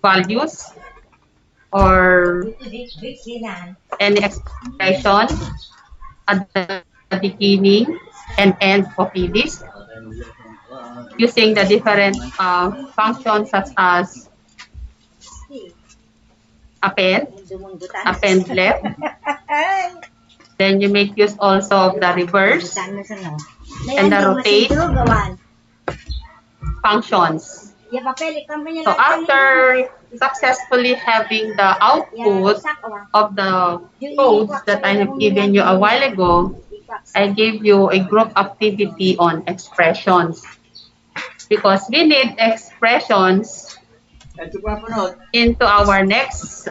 values or any expression at the beginning and end of a list using the different functions such as append, append left. Then you make use also of the reverse and the rotate functions. So after successfully having the output of the codes that I have given you a while ago, I gave you a group activity on expressions because we need expressions into our next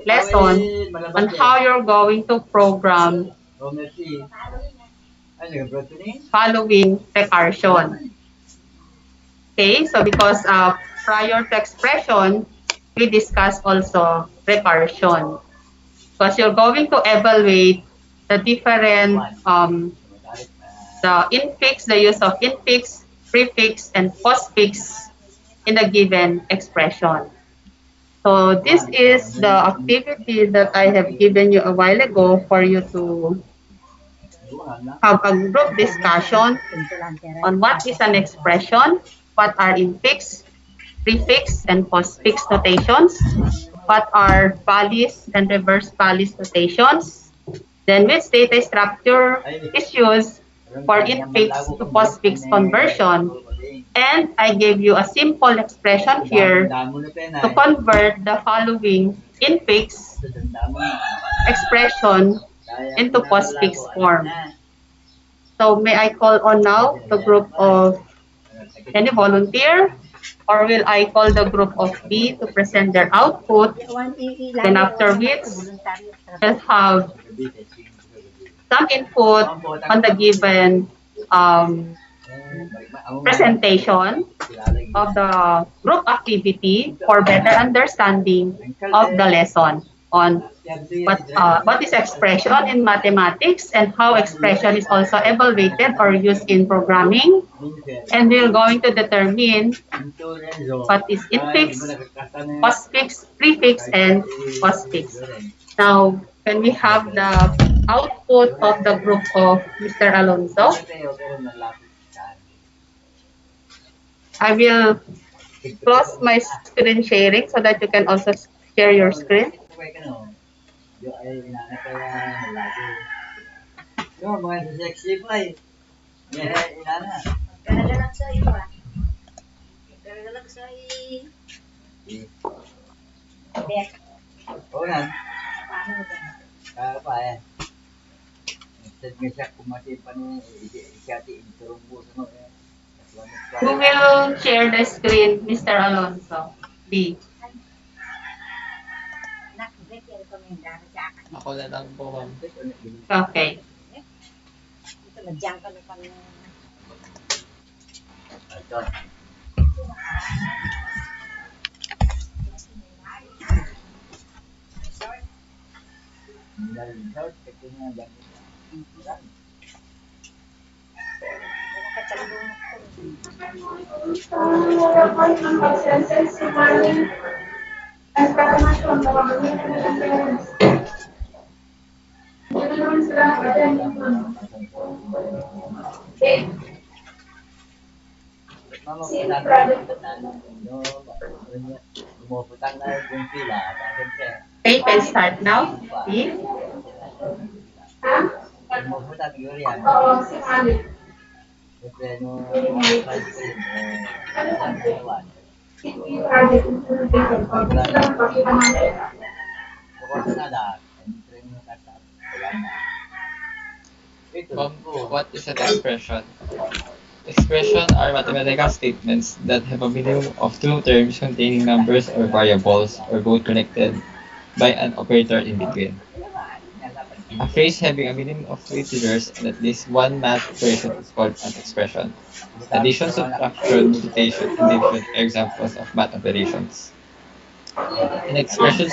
lesson on how you're going to program following recursion. Okay, so because prior to expression, we discussed also recursion. Because you're going to evaluate the different, the infix, the use of infix, prefix, and postfix in a given expression. So this is the activity that I have given you a while ago for you to have a group discussion on what is an expression, what are infix, prefix, and postfix notations, what are valise and reverse valise notations, then which data structure is used for infix to postfix conversion, and I gave you a simple expression here to convert the following infix expression into postfix form. So may I call on now the group of any volunteer, or will I call the group of B to present their output? Then after which, we'll have some input on the given presentation of the group activity for better understanding of the lesson on what is expression in mathematics and how expression is also evaluated or used in programming. And we're going to determine what is infix, postfix, prefix, and postfix. Now, can we have the output of the group of Mr. Alonso? I will close my screen sharing so that you can also share your screen. Who will share the screen, Mr. Alonso? B. Ako na lang po, ma'am. Okay. Okay, can start now. B. Ma'am, what is an expression? Expressions are mathematical statements that have a minimum of two terms containing numbers or variables, or both connected by an operator in between. A phrase having a minimum of three integers and at least one math operation is called an expression. Addition, subtraction, multiplication, and division are examples of math operations. An expression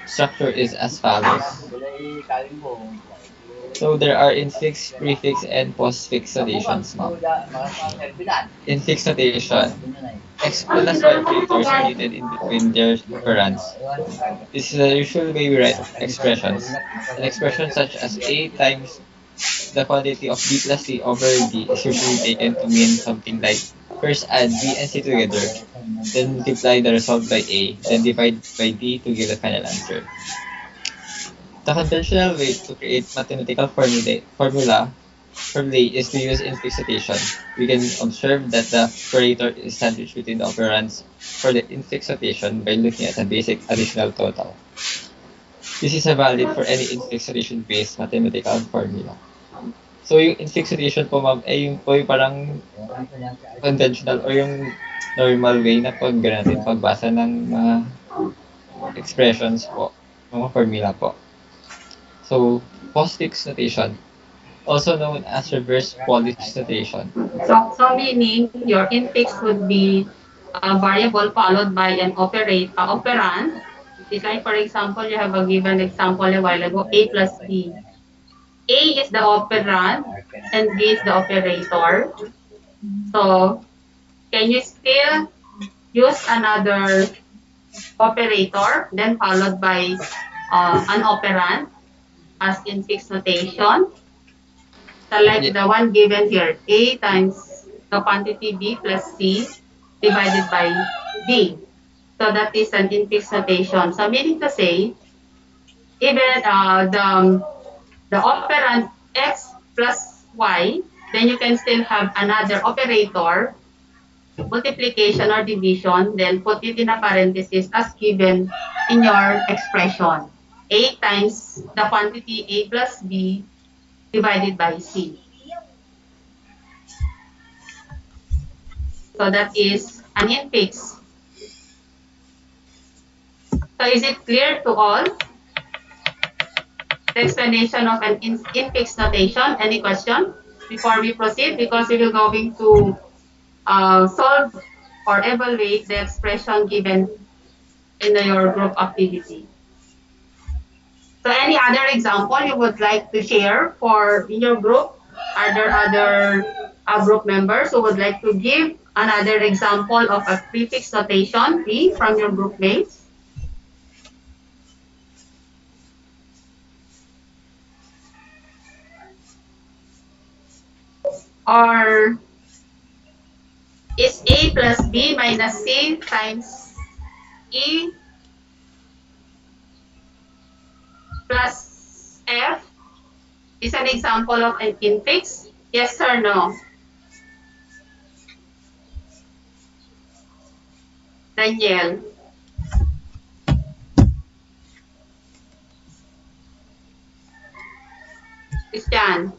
structure is as follows. So there are infix, prefix, and postfix notations, ma'am. Infix notation. X plus Y operators are needed in between their operands. This is the usual way we write expressions. An expression such as A times the quantity of B plus C over D is usually taken to mean something like first add B and C together, then multiply the result by A, then divide by D to give the final answer. The conventional way to create mathematical formulae is to use infix notation. We can observe that the operator is sandwiched between the operands for the infix notation by looking at the basic additional total. This is valid for any infix notation-based mathematical formula. So yung infix notation po ma'am, yung po yung parang conventional or yung normal way na natin pagbasa ng mga expressions po, mga formula po. So, postfix notation, also known as reverse Polish notation. So meaning your infix would be a variable followed by an operand. It's like, for example, you have a given example a while ago, A plus B. A is the operand and B is the operator. So can you still use another operator, then followed by an operand as infix notation? So like the one given here, A times the quantity B plus C divided by D. So that is an infix notation. So meaning to say, even the operand X plus Y, then you can still have another operator, multiplication or division, then put it in a parenthesis as given in your expression. A times the quantity A plus B divided by C. So that is an infix. So is it clear to all? The explanation of an infix notation. Any question before we proceed? Because we will going to solve or evaluate the expression given in your group activity. So any other example you would like to share for in your group? Are there other group members who would like to give another example of a prefix notation, P, from your group mates? Or is A plus B minus C times E plus F is an example of an infix? Yes or no? Daniel. Christian.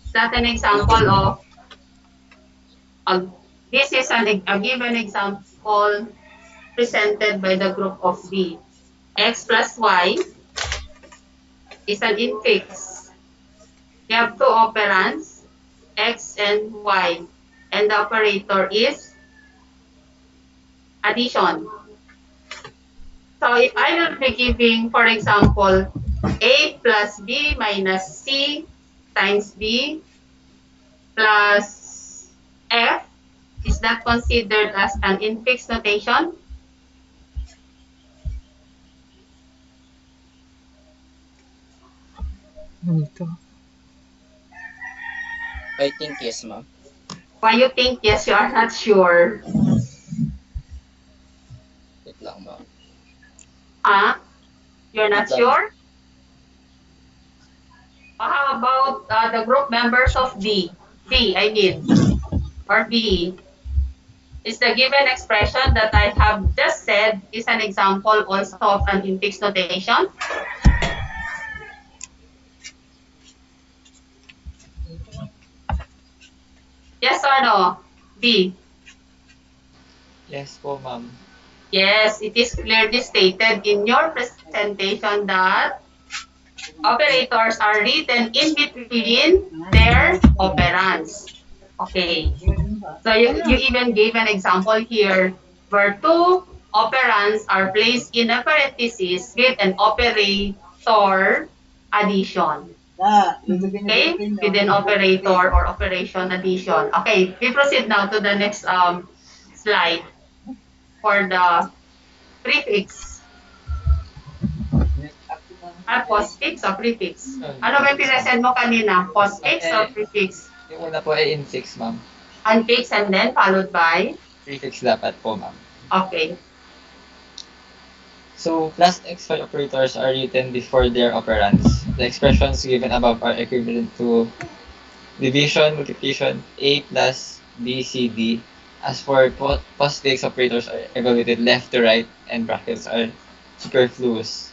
Is that an example of this is a given example presented by the group of B. X plus Y is an infix. You have two operands, X and Y, and the operator is addition. So if I will be giving, for example, A plus B minus C times B plus F, is that considered as an infix notation? I think yes, ma'am. Why you think yes, you are not sure? Wait lang, ma'am. You're not sure? How about the group members of D? B, I mean, or B. Is the given expression that I have just said is an example also of an infix notation? Yes or no? B. Yes po ma'am. Yes, it is clearly stated in your presentation that operators are written in between their operands. Okay. So you even gave an example here where two operands are placed in a parenthesis with an operator addition. Okay, with an operator or operation addition. Okay, we proceed now to the next slide for the prefix. Postfix o prefix? Ano ba yung pinresend mo kanina? Postfix or prefix? Yung una po ay infix, ma'am. Unfix and then followed by? Prefix dapat po, ma'am. Okay. So, plus XY operators are written before their operands. The expressions given above are equivalent to division, multiplication, A plus B, C, D. As for postfix operators are evaluated left to right and brackets are superfluous.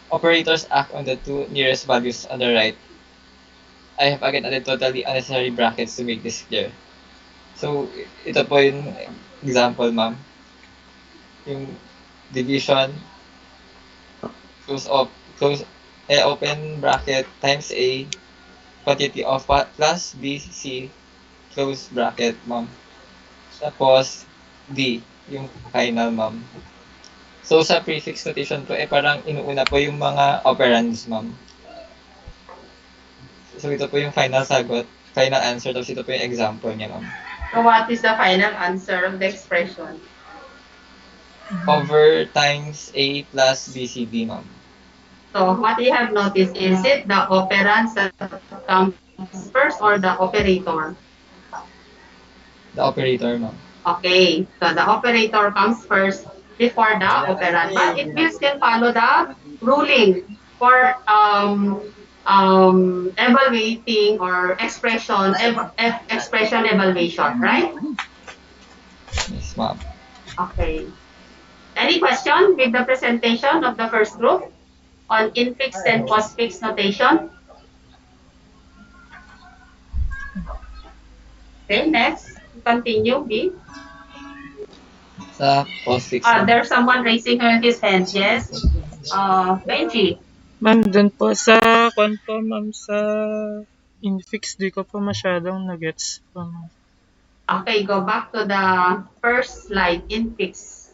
Operators act on the two nearest values on the right. I have again added totally unnecessary brackets to make this clear. So, ito po yung example, ma'am. Yung division, open bracket times A, quantity of plus B, C, close bracket, ma'am. Tapos, D, yung final, ma'am. So, sa prefix notation po, parang inuuna po yung mga operands, ma'am. So, ito po yung final sagot, final answer, tapos ito po yung example niya, ma'am. So what is the final answer of the expression? Over times A plus BCD, ma'am. So what you have noticed, is it the operands that comes first or the operator? The operator, ma'am. Okay, so the operator comes first before the operand, but it will still follow the ruling for evaluating or expression evaluation, right? Yes, ma'am. Okay. Any question with the presentation of the first group on infix and postfix notation? Okay, next. Continue, B. Sa postfix, There's someone raising his hand. Yes. Benji. Ma'am, dun po sa ma'am, sa infix, di ko po masyadong nagets po, ma'am. Okay, go back to the first slide, infix.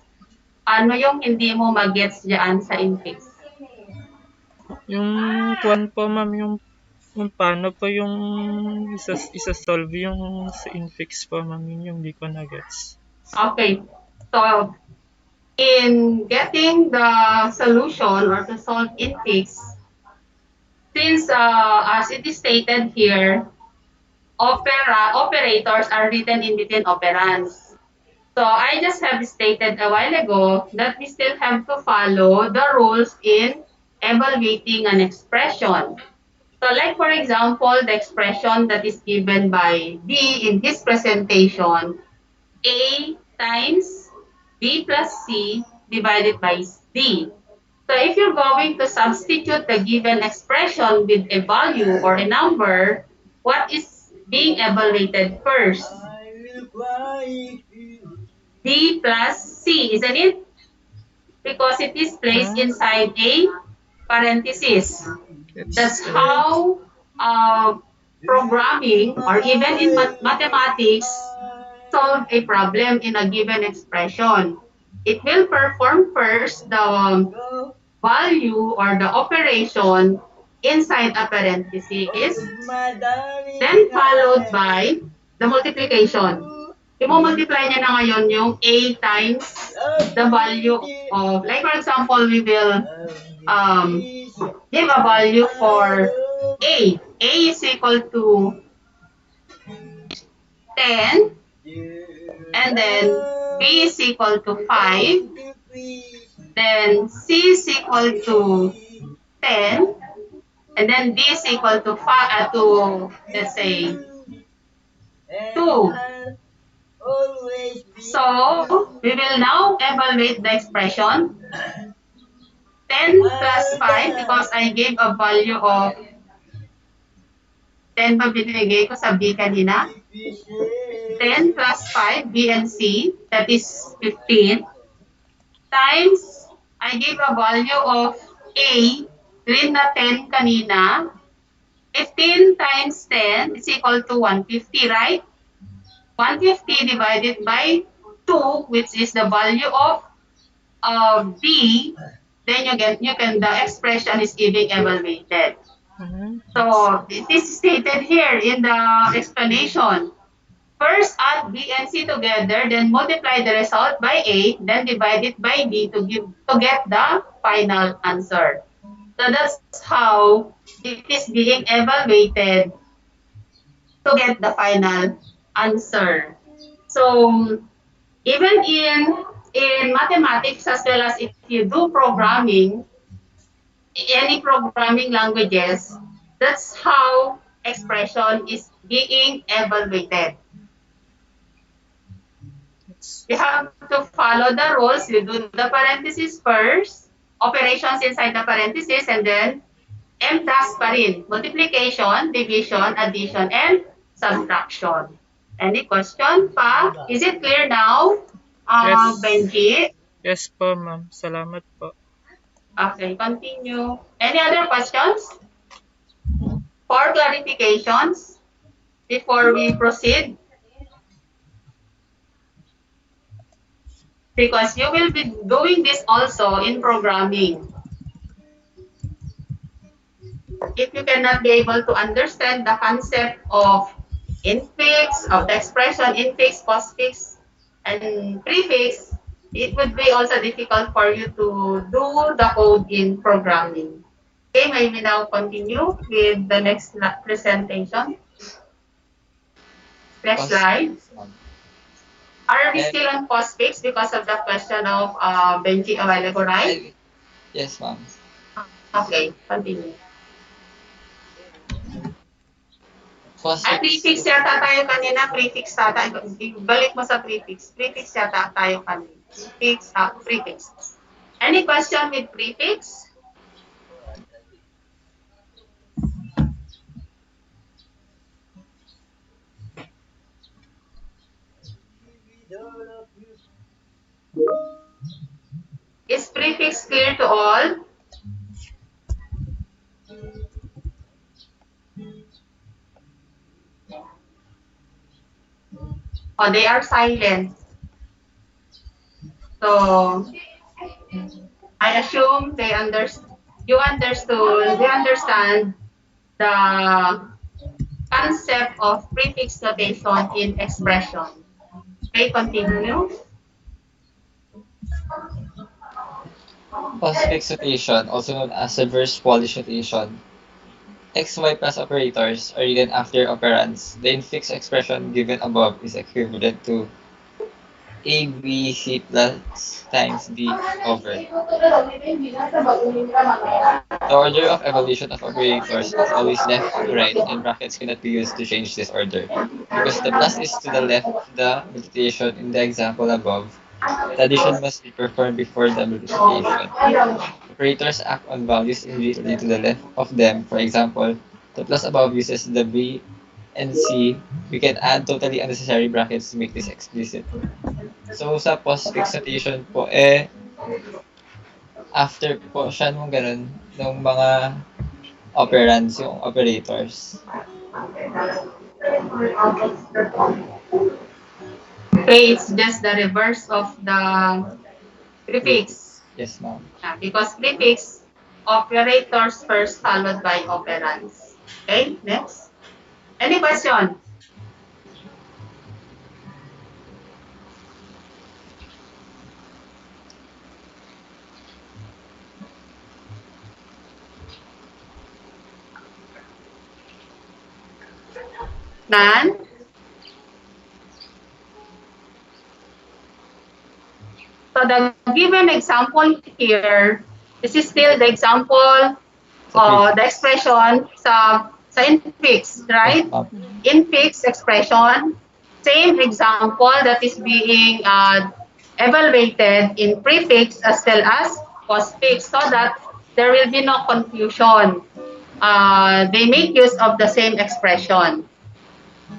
Ano yung hindi mo mag-gets dyan sa infix? Yung po, ma'am, yung paano po yung isa-solve yung sa infix po, ma'am, yun yung di ko nagets. Okay, so in getting the solution or to solve infix, since as it is stated here, operators are written in between operands. So I just have stated a while ago that we still have to follow the rules in evaluating an expression. So like for example, the expression that is given by D in his presentation, A times B plus C divided by D. So if you're going to substitute the given expression with a value or a number, what is being evaluated first? D plus C, isn't it? Because it is placed inside a parenthesis. That's how programming or even in mathematics solve a problem in a given expression. It will perform first the value or the operation inside a parenthesis, then followed by the multiplication. I-multiply niya na ngayon yung A times the value of, like for example, we will give a value for A. A is equal to 10, and then B is equal to 5, then C is equal to 10, and then D is equal to 5, let's say, 2. So, we will now evaluate the expression 10 plus 5 because I gave a value of 10 ba binigay ko sa B kanina? 10 plus 5, B and C, that is 15, times, I gave a value of A, rin na 10 kanina, 15 times 10 is equal to 150, right? 150 divided by 2, which is the value of B, then the expression is being evaluated. So it is stated here in the explanation. First add B and C together, then multiply the result by A, then divide it by B to get the final answer. So that's how it is being evaluated to get the final answer. So even in mathematics as well as if you do programming, any programming languages, that's how expression is being evaluated. You have to follow the rules. You do the parentheses first, operations inside the parentheses, and then MTAS pa rin. Multiplication, division, addition, and subtraction. Any question pa? Is it clear now, Yes. Benji? Yes po, ma'am. Salamat po. Okay, continue. Any other questions? For clarifications, before we proceed, because you will be doing this also in programming. If you cannot be able to understand the concept of infix, of the expression infix, postfix, and prefix, it would be also difficult for you to do the code in programming. Okay, may we now continue with the next presentation? Next slide. Are we still on postfix because of the question of Benji a while ago, right? Yes, ma'am. Okay, continue. Ay, Postfix prefix is yata tayo kanina. Prefix yata. Balik mo sa prefix. Prefix yata tayo kanina. Prefix. Any question with prefix? Is prefix clear to all? Oh, they are silent. So, I assume they you understood, they understand the concept of prefix notation in expression. Okay, continue. postfix notation, also known as reverse Polish notation. XY plus operators are written after operands. The infix expression given above is equivalent to ABC plus times D over. The order of evolution of operators is always left to right, and brackets cannot be used to change this order. Because the plus is to the left of the multiplication in the example above, the addition must be performed before the multiplication. Operators act on values immediately to the left of them. For example, the plus above uses the B and C. We can add totally unnecessary brackets to make this explicit. So sa postfix notation po, after po siya nung ganun, nung mga operands, yung operators. Okay, it's just the reverse of the prefix. Yes, ma'am. Because prefix, operators first followed by operands. Okay, next. Any question? None? So the given example here, this is still the example the expression sa infix, right? Infix expression, same example that is being evaluated in prefix as well as postfix so that there will be no confusion. They make use of the same expression.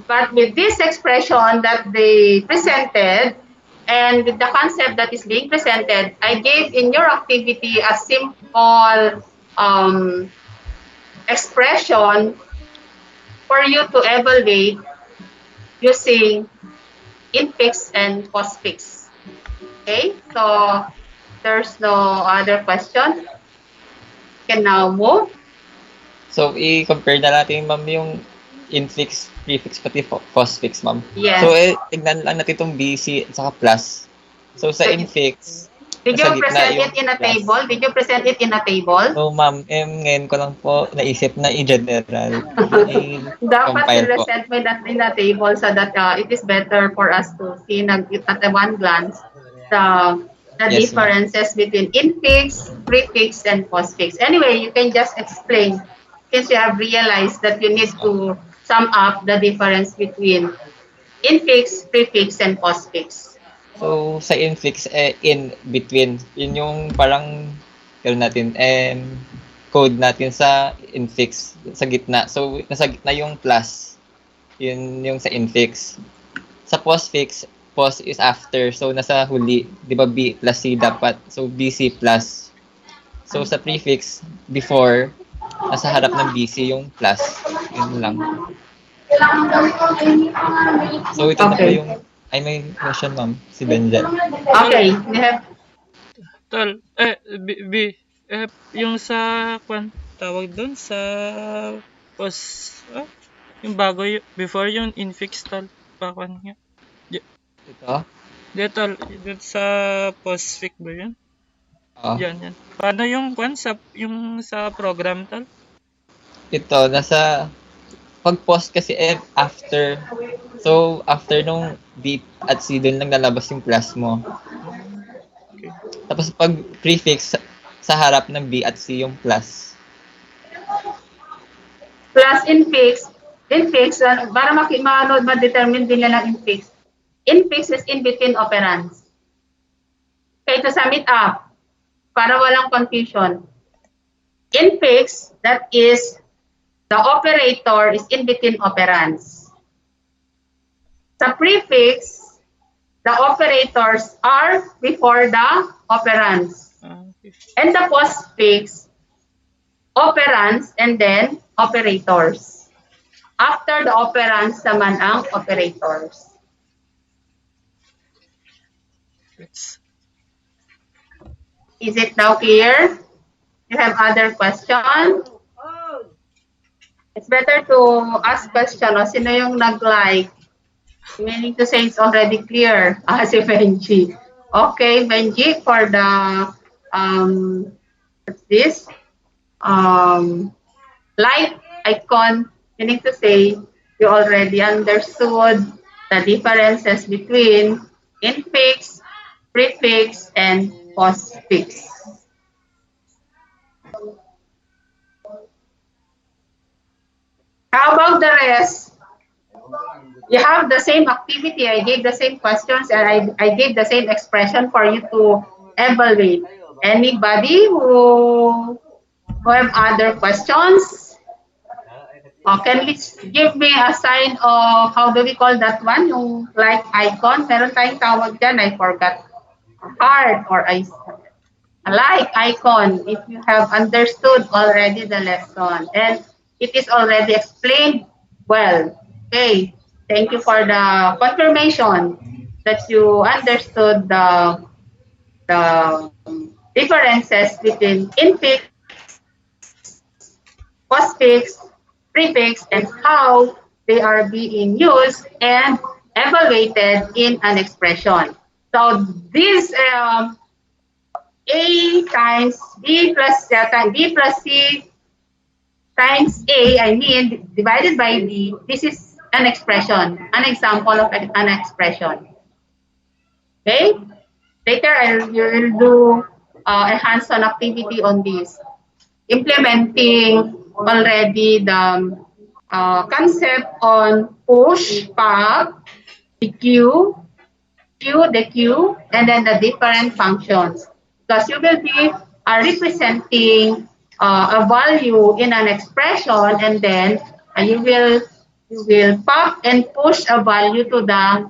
But with this expression that they presented, and with the concept that is being presented, I gave in your activity a simple expression for you to evaluate using infix and postfix. Okay, so there's no other question. Can now move. So, i-compare na natin, ma'am, yung infix, prefix, pati postfix, ma'am. Yes. So, tignan lang natin itong BC at saka plus. So, sa infix, Did you nasa gitna present yung it in a plus. table? Did you present it in a table? No, ma'am. Ngayon ko lang po naisip na i-general. Dapat I-compile po. i-present mo that in a table so that it is better for us to see at a one glance the Yes, ma'am. differences between infix, prefix, and postfix. Anyway, you can just explain since you have realized that you need to sum up the difference between infix, prefix, and postfix. So, sa infix, in between, yun yung parang, natin, code natin sa infix, sa gitna. So, nasa gitna yung plus. Yun yung sa infix. Sa postfix, post is after. So, nasa huli. Di ba B plus C dapat? So, BC plus. So, sa prefix, before, nasa harap ng BC yung plus. Yun lang. So, ito na po Okay. yung... Ay, may question, ma'am. Si Benja. Okay, we have Tol, yung sa, tawag doon, sa yung bago, before yung infix, tol, nga. Ito? Di, tol, dun sa postfix ba yun? Oh. Yan. Paano yung yung sa program, tol? Ito, nasa... Pag-post kasi after. So, after nung B at C, doon lang lalabas yung plus mo. Okay. Tapos pag prefix, sa harap ng B at C yung plus. plus infix, para ma-determine din nila ng infix. Infix is in between operands. Okay, to sum it up, para walang confusion. Infix, that is, the operator is in between operands. Sa prefix, the operators are before the operands. Okay. And the postfix, operands and then operators. After the operands naman ang operators. Is it now clear? You have other question? It's better to ask question. O, sino yung nag-like? Meaning to say it's already clear. Si Benji. Okay, Benji, for the what's this? Like icon, meaning to say you already understood the differences between infix, prefix, and postfix. How about the rest? You have the same activity. I gave the same questions and I gave the same expression for you to evaluate. Anybody who have other questions? Can you give me a sign of, how do we call that one? Yung like icon. Meron tayong tawag dyan. I forgot. Heart or a like icon if you have understood already the lesson. And it is already explained well. Okay. Thank you for the confirmation that you understood the differences between infix, postfix, prefix, and how they are being used and evaluated in an expression. So this A times B plus C times A, divided by B, this is an expression, an example of an expression. Okay? Later, you will do a hands-on activity on this. Implementing already the concept on push, pop, the queue, the queue, and then the different functions. Because you will be representing a value in an expression, and then you will pop and push a value to the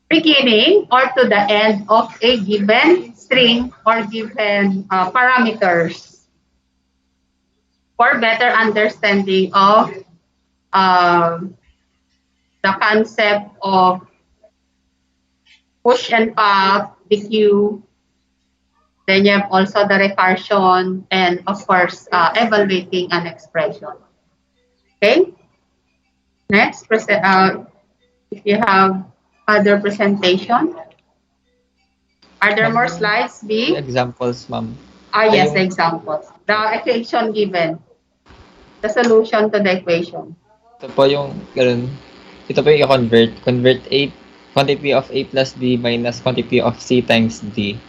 beginning or to the end of a given string or given parameters for better understanding of the concept of push and pop, the queue. Then you have also the recursion and of course evaluating an expression. Okay? Next, if you have other presentation. Are there more Ma'am, slides, yung B? examples, ma'am. Yes, the Yung, examples. The equation given. The solution to the equation. ito po yung, ganun. Ito po yung i-convert. Convert quantity of A plus B minus quantity of C times D.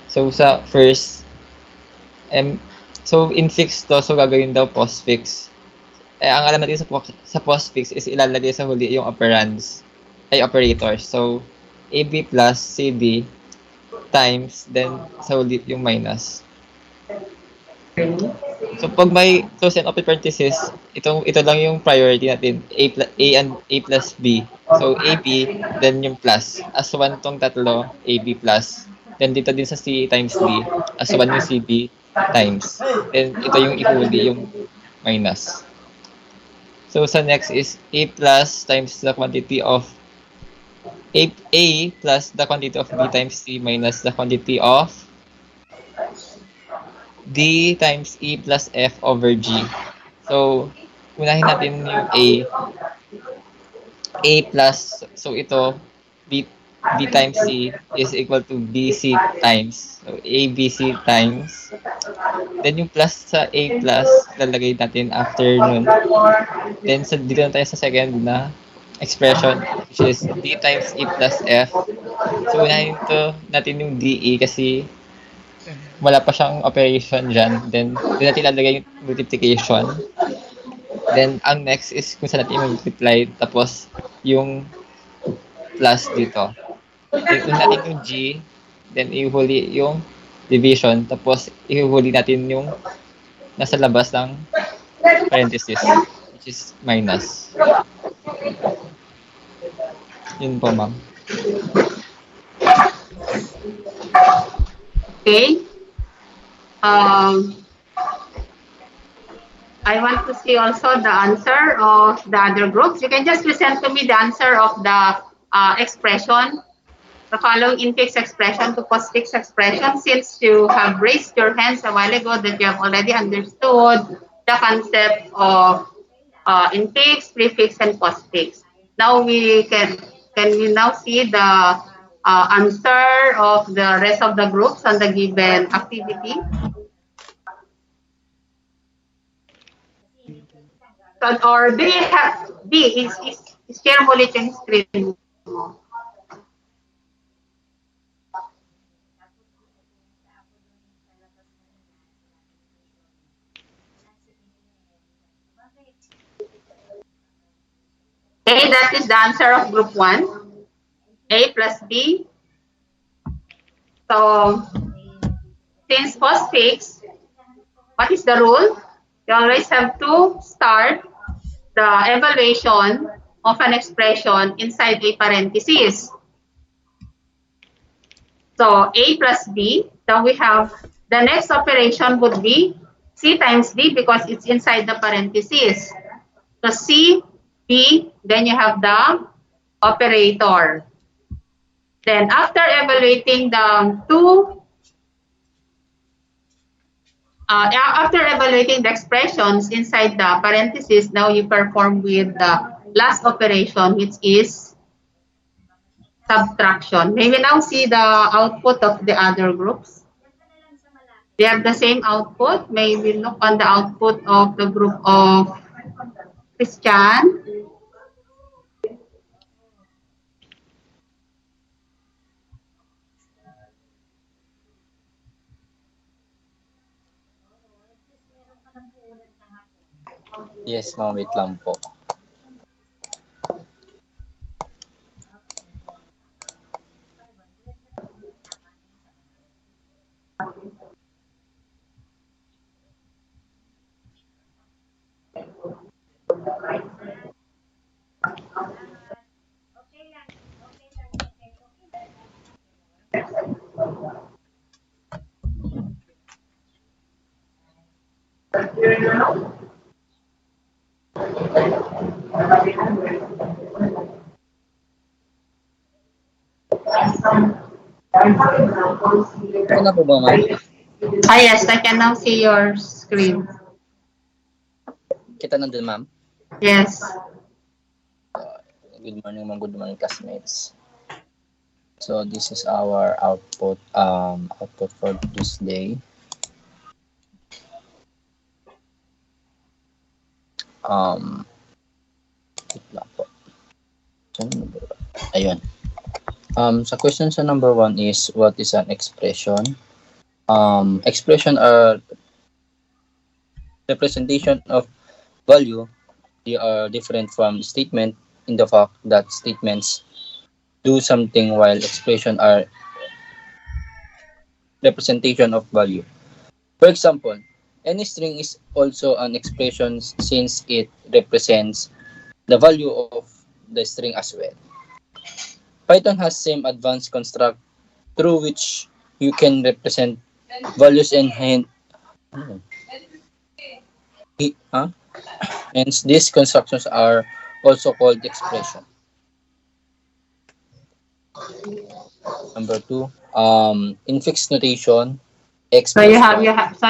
So, sa first, so in fix to, so gagawin daw postfix. Ang alam natin sa postfix is ilalagay sa huli yung operators. So, AB plus CD times, then sa huli yung minus. Okay. So, pag may close and open parenthesis, ito lang yung priority natin, A plus B. So, AB, then yung plus. As 1 tong tatlo, AB plus. Then dito din sa C times D, as 1 yung CB times. Then ito yung ihuli yung minus. So, sa next is A plus times the quantity of A plus the quantity of B times C minus the quantity of D times E plus F over G. So, unahin natin yung A. A plus, so ito, B times C is equal to BC times. So, ABC times. Then yung plus sa A plus, lalagay natin after nun. Then, dito na tayo sa second na expression, which is D times E plus F. So, unahin natin yung DE kasi wala pa siyang operation dyan. Then, doon natin ilalagay yung multiplication. Then, ang next is kung saan natin multiply. Tapos, yung plus dito. Then, kung natin yung G, then ihuli yung division. Tapos, ihuli natin yung nasa labas ng parenthesis, which is minus. Yun po, ma'am. Okay. I want to see also the answer of the other groups. You can just present to me the answer of the expression, the following infix expression to postfix expression, since you have raised your hands a while ago that you have already understood the concept of infix, prefix, and postfix. Now can we now see the answer of the rest of the groups on the given activity? So, or do you have B is share mo ulit yung screen mo. Okay, that is the answer of group 1. A plus B. So, since postfix, what is the rule? You always have to start the evaluation of an expression inside a parenthesis. So, A plus B, then we have the next operation would be C times D because it's inside the parenthesis. So, C, B, then you have the operator. Then after evaluating the after evaluating the expressions inside the parentheses, now you perform with the last operation, which is subtraction. May we now see the output of the other groups? They have the same output. May we look on the output of the group of Christian? Yes, ma'am. Wait lang po. Ano po ba, ma'am? Yes, I can now see your screen. Kita nandun, ma'am? Yes. Good morning, mga good morning, classmates. So this is our output for this day. Wait lang po. Ayun. Sa question sa number 1 is, what is an expression? Expression are representation of value. They are different from statement in the fact that statements do something while expression are representation of value. For example, any string is also an expression since it represents the value of the string as well. Python has same advanced construct through which you can represent values and hence these constructions are also called expression. Number 2, in fixed notation, x So you plus have y.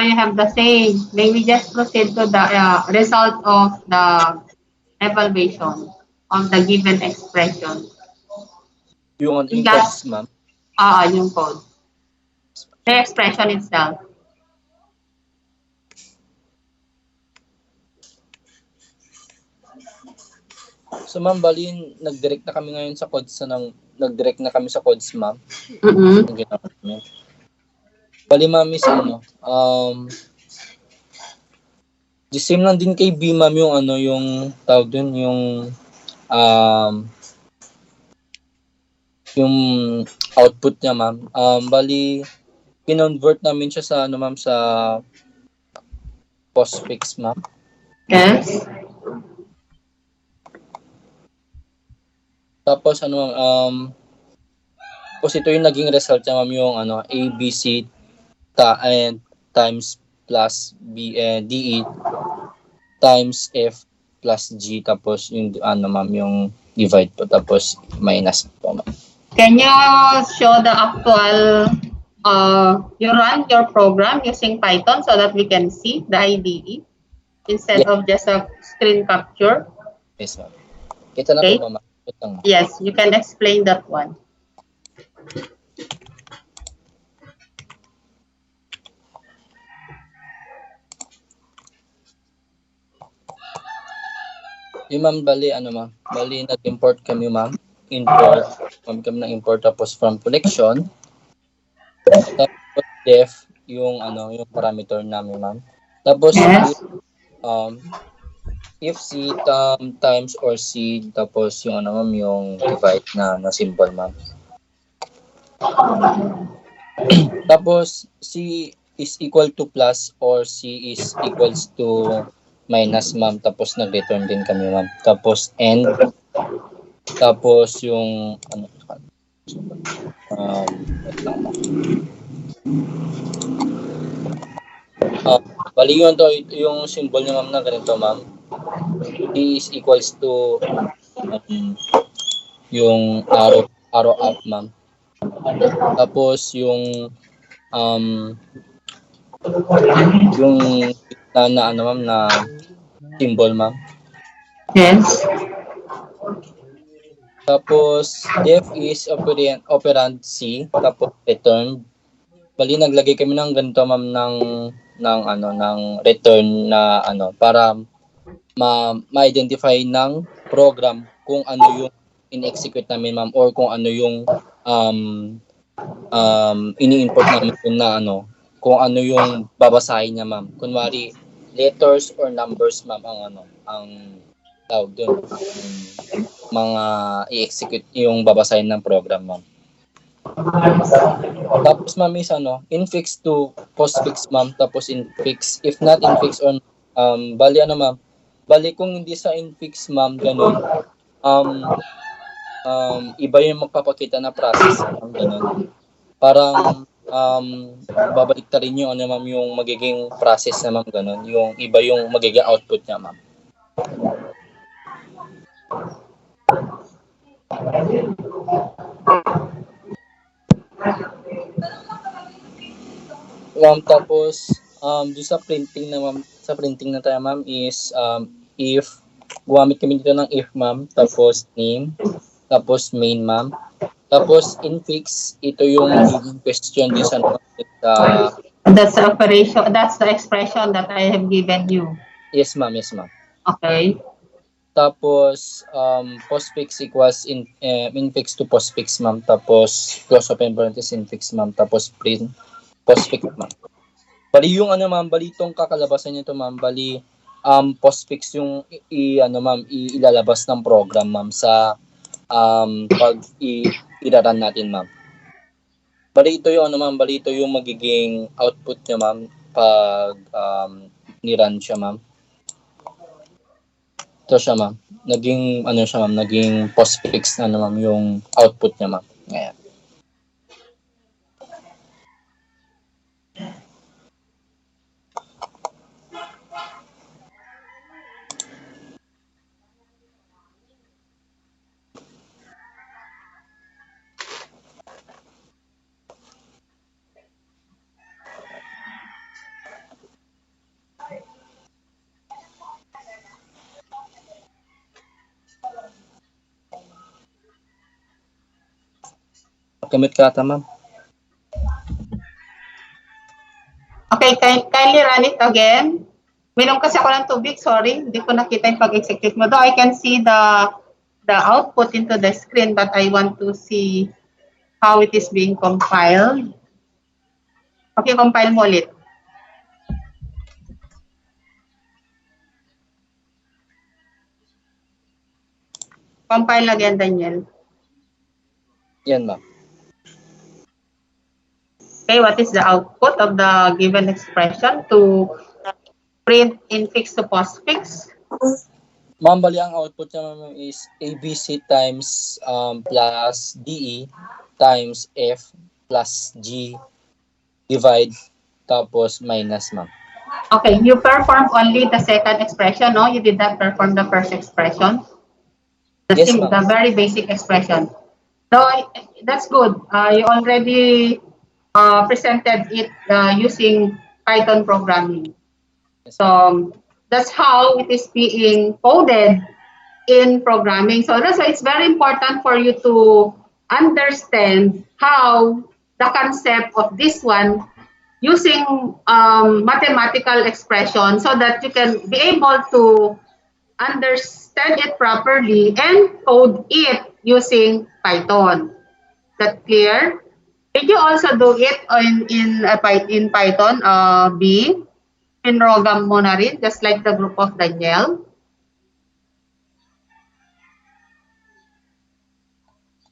you have the same. May we just proceed to the result of the evaluation of the given expression. Yung In codes, class, ma'am. yung code. The expression itself. So ma'am, bali nag-direct na kami ngayon sa codes nag-direct na kami sa codes, ma'am. Mm-mm. Ang ginawa namin. Bali ma'am is the same lang din kay B, ma'am, yung tawag dun, yung output niya, ma'am. Bali kinonvert namin siya sa ma'am, sa postfix, ma'am. Yes. Tapos tapos ito yung naging result niya, ma'am, yung ABC and times plus B and DE times F plus G, tapos yung ma'am, yung divide po, tapos minus po, ma'am. Can you show the actual you run your program using Python so that we can see the IDE instead Yeah. of just a screen capture? Yes, ma'am. Kita na Okay. po, ma'am. Wait lang, ma'am. Yes, you can explain that one. Yung ma'am, bali ma'am, bali nag-import kami, ma'am. Kami ng import, tapos from collection, tapos def yung yung parameter namin, ma'am. Tapos Yes. if C times or C, tapos yung ma'am, yung divide na symbol, ma'am. Tapos C is equal to plus or C is equals to minus, ma'am. Tapos nag-return din kami, ma'am. Tapos end. Tapos yung wait lang, ma'am. Bali yun to, yung symbol niya, ma'am, na ganito, ma'am. C is equals to yung arrow up, ma'am. Tapos yung na ma'am, na symbol, ma'am. Yes. Tapos def is operand C, tapos return. Bali naglagay kami ng ganito, ma'am, ng return na para ma-identify ng program kung ano yung in-execute namin, ma'am, or kung ano yung ini-import namin na kung ano yung babasahin niya, ma'am. Kunwari letters or numbers, ma'am, ang tawag doon, mga i-execute yung babasahin ng program, ma'am. Tapos, ma'am, is infix to postfix, ma'am. Tapos infix, if not infix or bali ma'am, bali kung hindi sa infix, ma'am, ganun, iba yung magpapakita na process, ma'am, ganun. Parang babalik ta rin yung ma'am, yung magiging process na, ma'am, ganun. Yung iba yung magiging output niya, ma'am. Ma'am, tapos doon sa printing na, ma'am, sa printing na tayo, ma'am, is if gumamit kami dito ng if, ma'am, tapos name, tapos main, ma'am. Tapos infix, ito yung magiging question din sa That's the operation, that's the expression that I have given you. yes, ma'am, yes, ma'am. Okay. Tapos postfix equals infix to postfix, ma'am. Tapos close open parenthesis infix, ma'am. Tapos print postfix, ma'am. Bali yung ma'am, bali itong kakalabasan nito, ma'am. Bali postfix yung ma'am, ilalabas ng program, ma'am, sa pag iraran natin, ma'am. Bali ito yung ma'am, bali ito yung magiging output niya, ma'am, pag ni-run siya, ma'am. Ito siya, ma'am. Naging siya, ma'am, naging postfix na ma'am yung output niya, ma'am. Ngayon. Kamit ka ata, ma'am. Okay, kindly run it again. Minom kasi ako ng tubig, sorry. Hindi ko nakita yung pag-execute mo. Though I can see the output into the screen, but I want to see how it is being compiled. Okay, compile mo ulit. Compile again, Daniel. Yan, ma'am. Okay, what is the output of the given expression to print infix to postfix? Ma'am, bali ang output niya, ma'am, is ABC times plus DE times F plus G divide tapos minus, ma'am. Okay, you performed only the second expression, no? You did not perform the first expression. Yes, ma'am. The very basic expression. So that's good. You already presented it using Python programming. So that's how it is being coded in programming. So that's why it's very important for you to understand how the concept of this one using mathematical expression so that you can be able to understand it properly and code it using Python. That clear? Did you also do it in Python, B? Pinrogam mo na rin, just like the group of Daniel?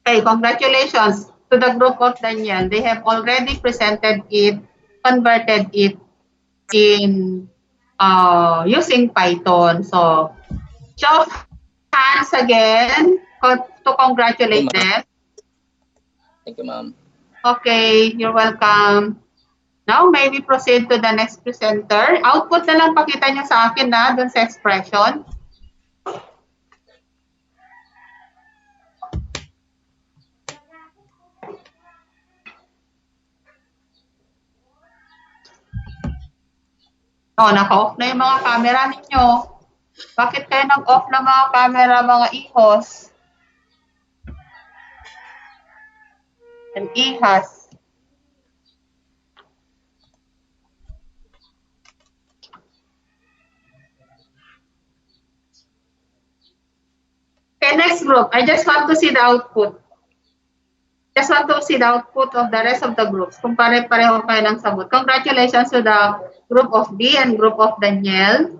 Okay, congratulations to the group of Daniel. They have already presented it, converted it in using Python. So, show hands again to congratulate them. Thank you, ma'am. Okay, you're welcome. Now, may we proceed to the next presenter. Output na lang pakita nyo sa akin na dun sa expression. Oh, naka-off na yung mga camera ninyo. Bakit kayo nag-off na mga camera, mga ihos? And ihas. Okay, next group. I just want to see the output. Just want to see the output of the rest of the groups. Kung pare-pareho kayo ng sagot. Congratulations to the group of B and group of Daniel.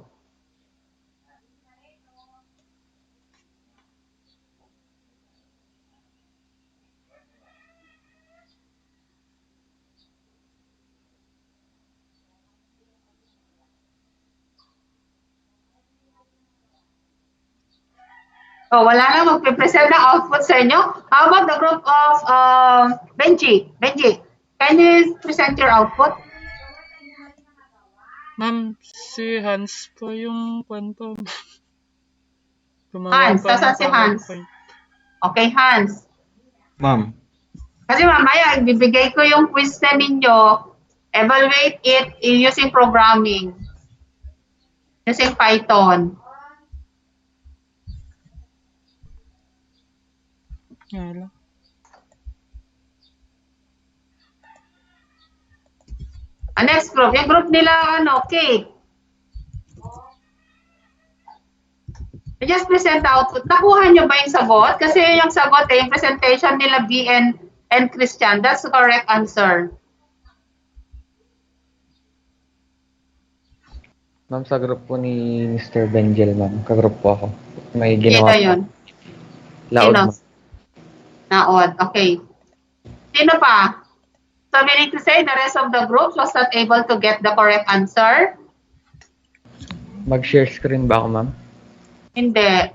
Oh, wala na magpe-present ng output sa inyo. How about the group of Benji? Benji, can you present your output? Ma'am, si Hans po yung kwan po. Hans, saan si Hans? Okay, Hans. Ma'am. Kasi mamaya, ibibigay ko yung quiz na ninyo. Evaluate it using programming. Using Python. Wala. Next group, yung group nila, cake. Just present output. Nakuha nyo ba yung sagot? Kasi yung sagot yung presentation nila B and Christian. That's the correct answer. Ma'am, sa group po ni Mr. Benjel, ma'am. Ka-group po ako. May Sino ginawa yun? laod, Sino? ma'am. Naod. Okay. Sino pa? So meaning to say the rest of the group was not able to get the correct answer? Mag-share screen ba ako, ma'am? Hindi.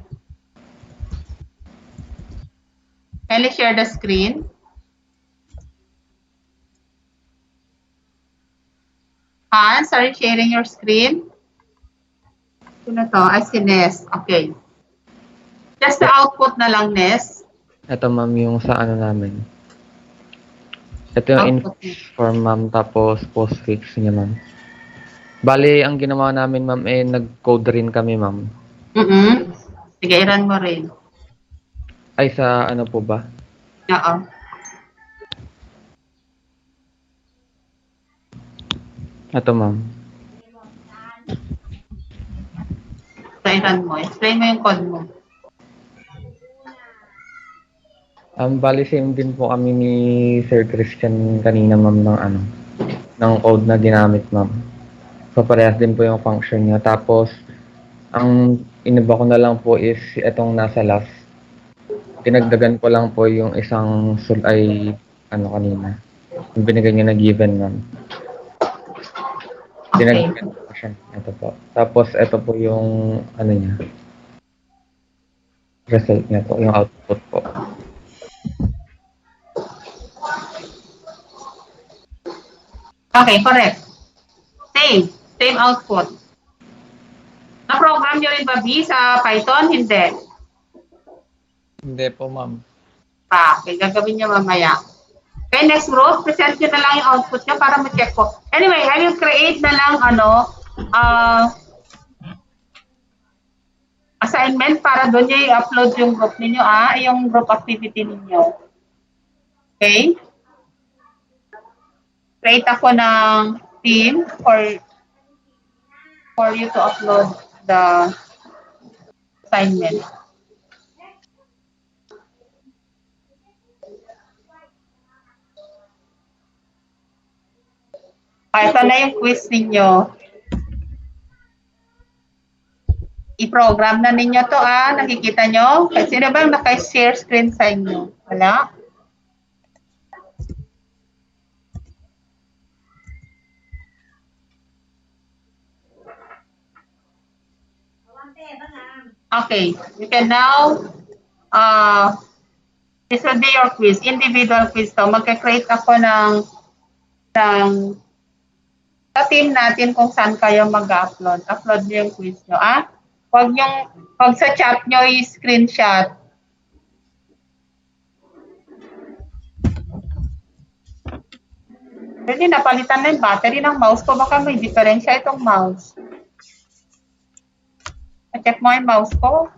Can you share the screen? Hans, are you sharing your screen? Sino to? Ay, si Nes. Okay. Just the output na lang, Nes. Ito, ma'am, yung sa ano namin. Ito yung Output infix form, ma'am, tapos postfix niya, ma'am. Bali, ang ginawa namin, ma'am, nag-code rin kami, ma'am. Sige, i-run mo rin. Ay, sa ano po ba? Oo. Ito, ma'am. So, i-run mo. Explain mo yung code mo. Bali, same din po kami ni Sir Christian kanina, ma'am, ng code na ginamit, ma'am. So, parehas din po yung function niya. Tapos, ang iniba ko na lang po is itong nasa last. Dinagdagan ko lang po yung isang kanina. Yung binigay niya na given, ma'am. Okay. Dinagdagan ko siya. Ito po. Tapos, ito po yung, niya, result niya po, yung output po. Okay, correct. Same. Same output. Na-program nyo rin ba, B, sa Python? Hindi. Hindi po, ma'am. Okay, gagawin nyo mamaya. Okay, next group, present nyo na lang yung output nyo para ma-check ko. Anyway, I will create na lang, assignment para doon nyo i-upload yung group ninyo, yung group activity ninyo. Okay? Create ako ng team for you to upload the assignment. Ito na yung quiz ninyo. I-program na ninyo to, nakikita nyo? Sino bang naka-share screen sa inyo? Wala? Okay, you can now, this will be your quiz, individual quiz to. Magka-create ako ng sa team natin kung saan kayo mag-upload. Upload nyo yung quiz nyo, Huwag sa chat nyo i-screenshot. Pwede napalitan na yung battery ng mouse ko. Baka may diferensya itong mouse. Check mo yung mouse ko.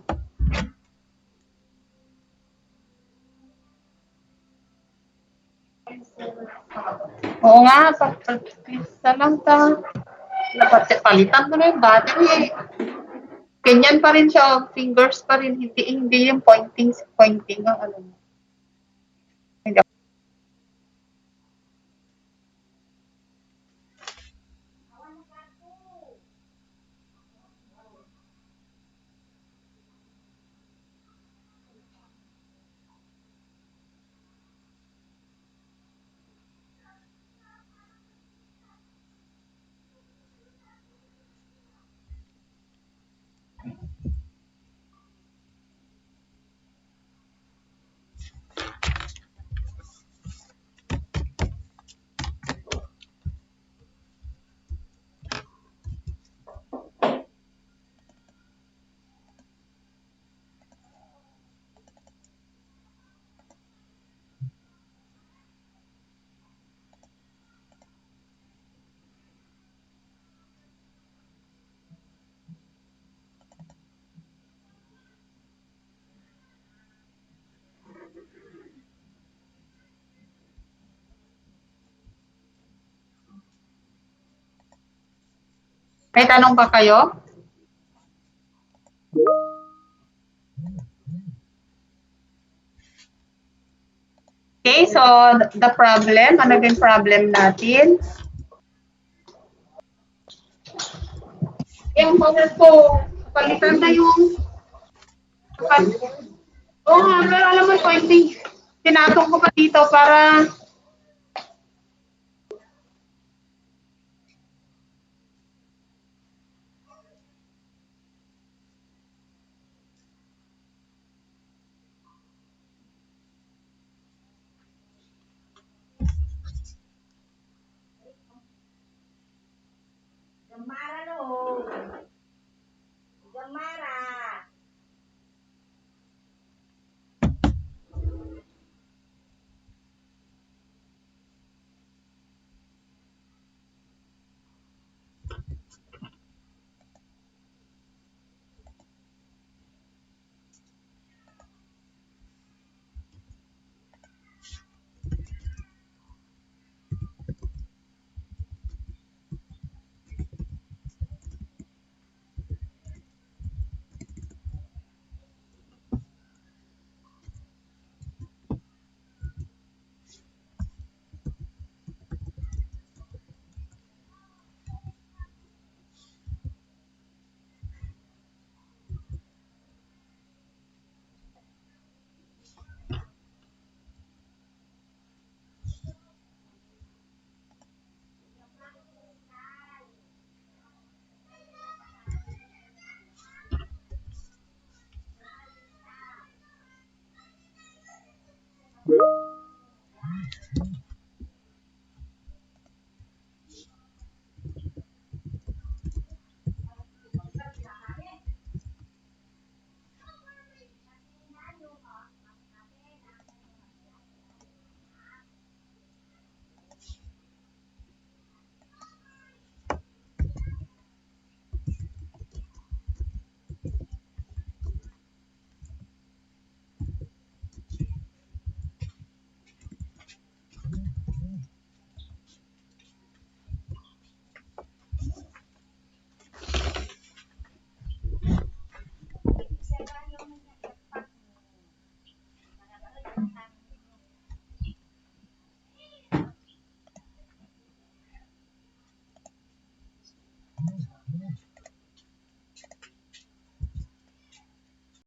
Oo nga, pag-practice lang ta. Palitan mo na yung battery. Ganyan pa rin siya, fingers pa rin, hindi yung pointing ang ano. May tanong pa kayo? Okay, so the problem, ano yung problem natin? Yung power ko, palitan na yung... Oo nga, pero alam mo, pointing, tinatong ko pa dito para...